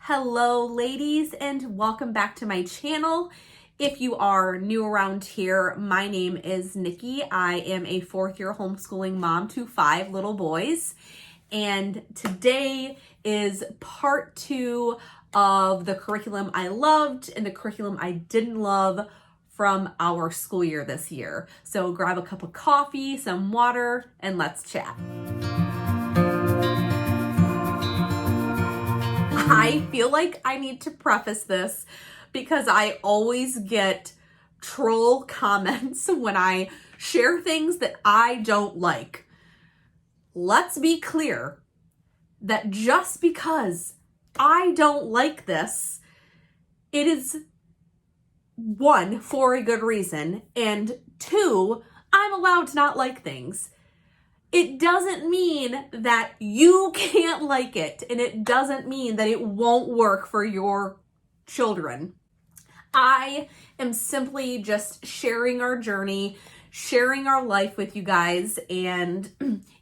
Hello ladies, and welcome back to my channel. If you are new around here, my name is Nikki. I am a fourth-year homeschooling mom to 5 little boys, and today is part 2 of the curriculum I loved and the curriculum I didn't love from our school year this year. So grab a cup of coffee, some water, and let's chat. I feel like I need to preface this because I always get troll comments when I share things that I don't like. Let's be clear that just because I don't like this, it is 1, for a good reason, and 2, I'm allowed to not like things. It doesn't mean that you can't like it, and it doesn't mean that it won't work for your children. I am simply just sharing our journey, sharing our life with you guys, and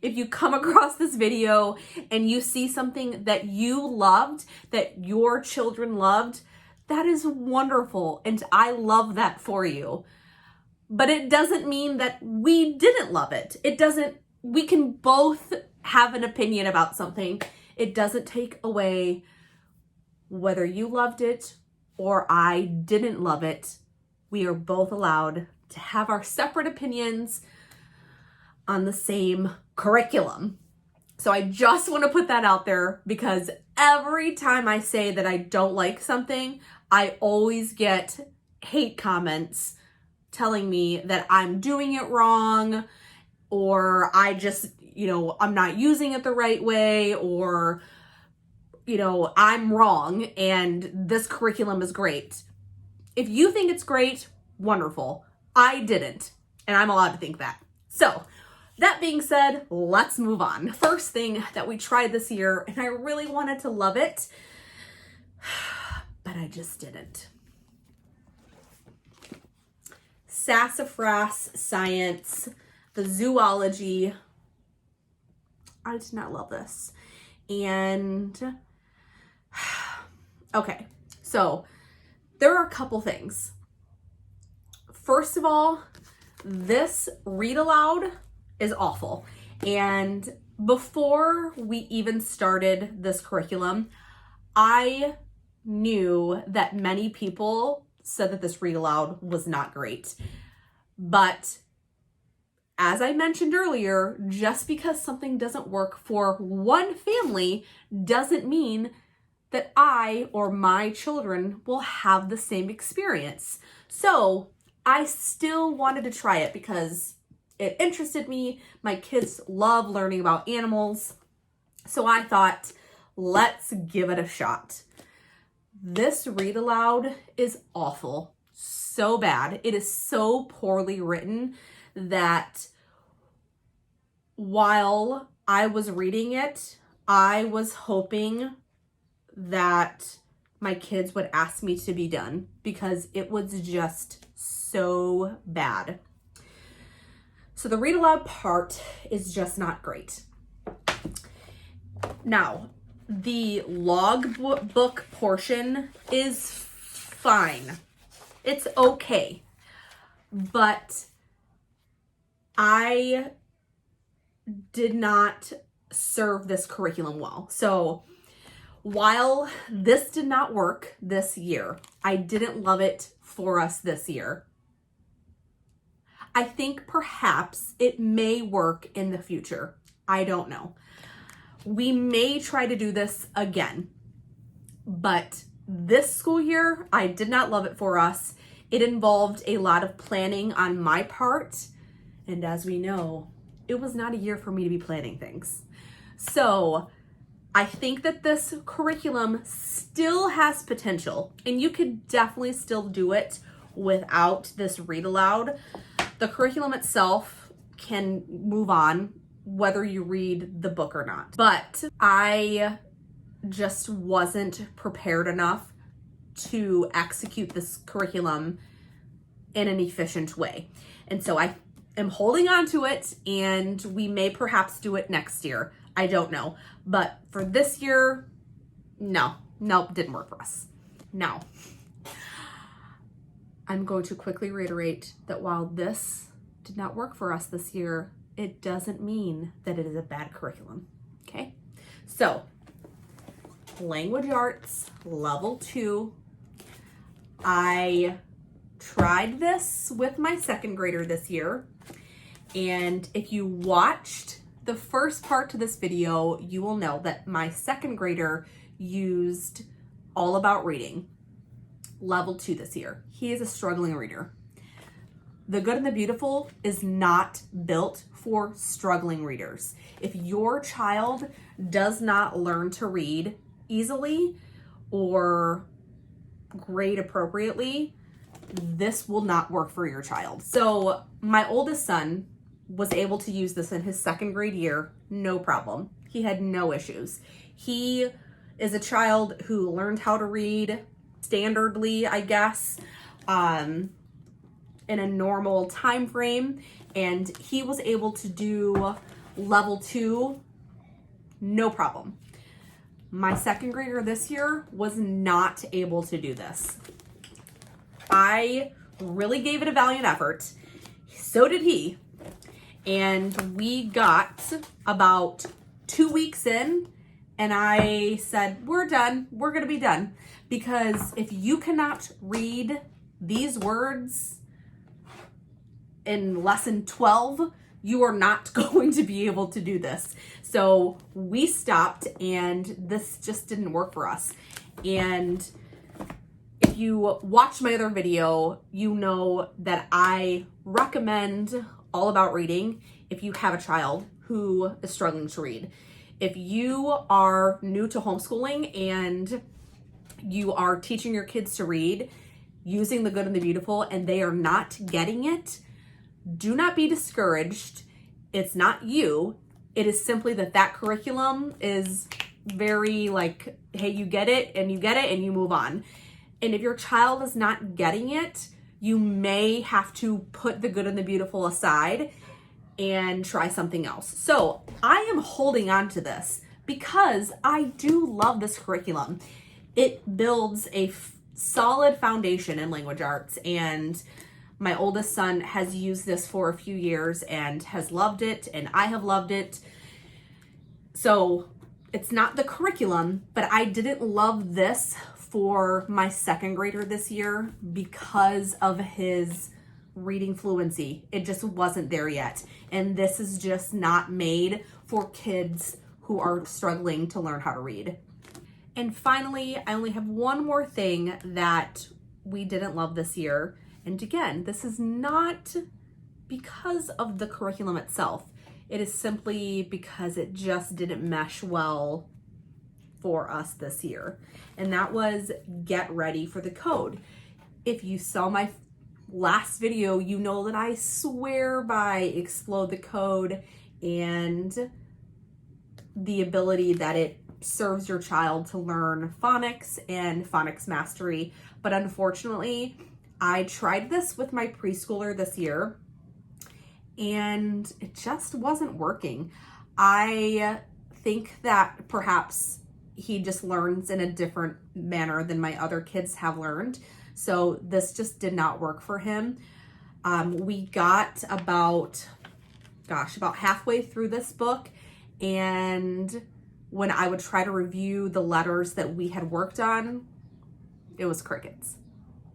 if you come across this video and you see something that you loved, that your children loved, that is wonderful, and I love that for you. But it doesn't mean that we didn't love it. We can both have an opinion about something. It doesn't take away whether you loved it or I didn't love it. We are both allowed to have our separate opinions on the same curriculum. So I just want to put that out there because every time I say that I don't like something, I always get hate comments telling me that I'm doing it wrong, or I just, I'm not using it the right way, or, I'm wrong and this curriculum is great. If you think it's great, wonderful. I didn't, and I'm allowed to think that. So that being said, let's move on. First thing that we tried this year, and I really wanted to love it, but I just didn't. Sassafras Science, the zoology. I did not love this. And okay, so there are a couple things. First of all, this read aloud is awful. And before we even started this curriculum, I knew that many people said that this read aloud was not great. But as I mentioned earlier, just because something doesn't work for one family doesn't mean that I or my children will have the same experience. So I still wanted to try it because it interested me. My kids love learning about animals. So I thought, let's give it a shot. This read aloud is awful, so bad. It is so poorly written that while I was reading it, I was hoping that my kids would ask me to be done because it was just so bad. So the read aloud part is just not great. Now, the logbook portion is fine. It's okay. But I did not serve this curriculum well. So while this did not work this year, I didn't love it for us this year. I think perhaps it may work in the future. I don't know. We may try to do this again, but this school year, I did not love it for us. It involved a lot of planning on my part, and as we know, it was not a year for me to be planning things. So I think that this curriculum still has potential, and you could definitely still do it without this read aloud. The curriculum itself can move on whether you read the book or not. But I just wasn't prepared enough to execute this curriculum in an efficient way. And so I am holding on to it, and we may perhaps do it next year. I don't know. But for this year, no, Nope, didn't work for us. Now, I'm going to quickly reiterate that while this did not work for us this year, it doesn't mean that it is a bad curriculum, okay? So, language arts, level 2. I tried this with my second grader this year, and if you watched the first part to this video, you will know that my second grader used All About Reading, level 2 this year. He is a struggling reader. The Good and the Beautiful is not built for struggling readers. If your child does not learn to read easily or grade appropriately, this will not work for your child. So my oldest son was able to use this in his second grade year, no problem. He had no issues. He is a child who learned how to read standardly, I guess, in a normal time frame, and he was able to do level 2, no problem. My second grader this year was not able to do this. I really gave it a valiant effort. So did he. And we got about 2 weeks in, and I said, we're done. We're going to be done. Because if you cannot read these words in lesson 12, you are not going to be able to do this. So we stopped, and this just didn't work for us. And if you watch my other video, you know that I recommend All About Reading if you have a child who is struggling to read. If you are new to homeschooling and you are teaching your kids to read using The Good and the Beautiful and they are not getting it, do not be discouraged. It's not you. It is simply that curriculum is very like, hey, you get it and you move on. And if your child is not getting it, you may have to put The Good and the Beautiful aside and try something else. So I am holding on to this because I do love this curriculum. It builds a solid foundation in language arts, and my oldest son has used this for a few years and has loved it, and I have loved it. So it's not the curriculum, but I didn't love this for my second grader this year because of his reading fluency. It just wasn't there yet. And this is just not made for kids who are struggling to learn how to read. And finally, I only have one more thing that we didn't love this year. And again, this is not because of the curriculum itself. It is simply because it just didn't mesh well for us this year. And that was Get Ready for the Code. If you saw my last video, you know that I swear by Explode the Code and the ability that it serves your child to learn phonics and phonics mastery. But unfortunately, I tried this with my preschooler this year and it just wasn't working. I think that perhaps he just learns in a different manner than my other kids have learned. So this just did not work for him. We got about halfway through this book, and when I would try to review the letters that we had worked on, it was crickets.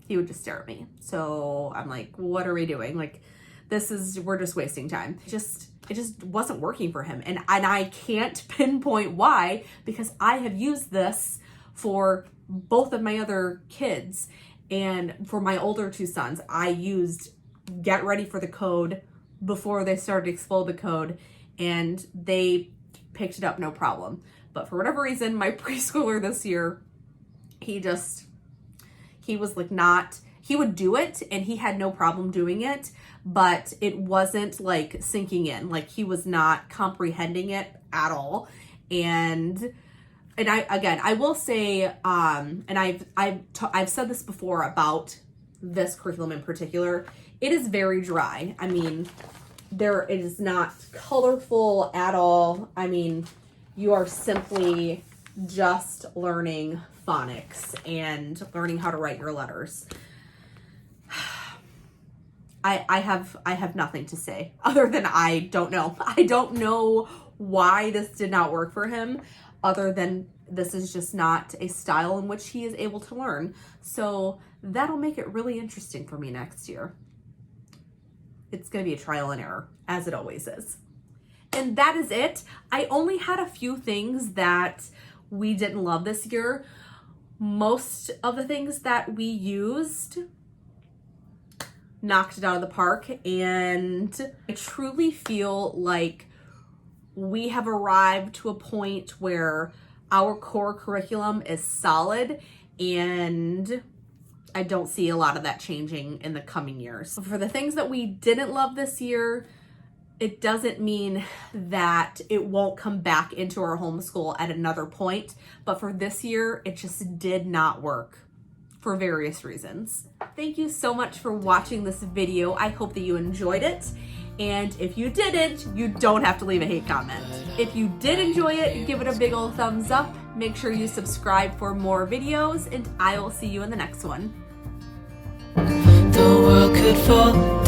He would just stare at me. So I'm like, what are we doing? Like, we're just wasting time. It just wasn't working for him. And I can't pinpoint why, because I have used this for both of my other kids. And for my older two sons, I used Get Ready for the Code before they started to Explode the Code, and they picked it up no problem. But for whatever reason, my preschooler this year, he was like he would do it and he had no problem doing it, but it wasn't like sinking in. Like, he was not comprehending it at all. And I will say, and I've said this before about this curriculum in particular, it is very dry. I mean, it is not colorful at all. I mean, you are simply just learning phonics and learning how to write your letters. I have nothing to say other than I don't know. I don't know why this did not work for him, other than this is just not a style in which he is able to learn. So that'll make it really interesting for me next year. It's going to be a trial and error, as it always is. And that is it. I only had a few things that we didn't love this year. Most of the things that we used knocked it out of the park, and I truly feel like we have arrived to a point where our core curriculum is solid, and I don't see a lot of that changing in the coming years. For the things that we didn't love this year, it doesn't mean that it won't come back into our homeschool at another point, but for this year, it just did not work for various reasons. Thank you so much for watching this video. I hope that you enjoyed it. And if you didn't, you don't have to leave a hate comment. If you did enjoy it, give it a big old thumbs up. Make sure you subscribe for more videos, and I will see you in the next one. The world could fall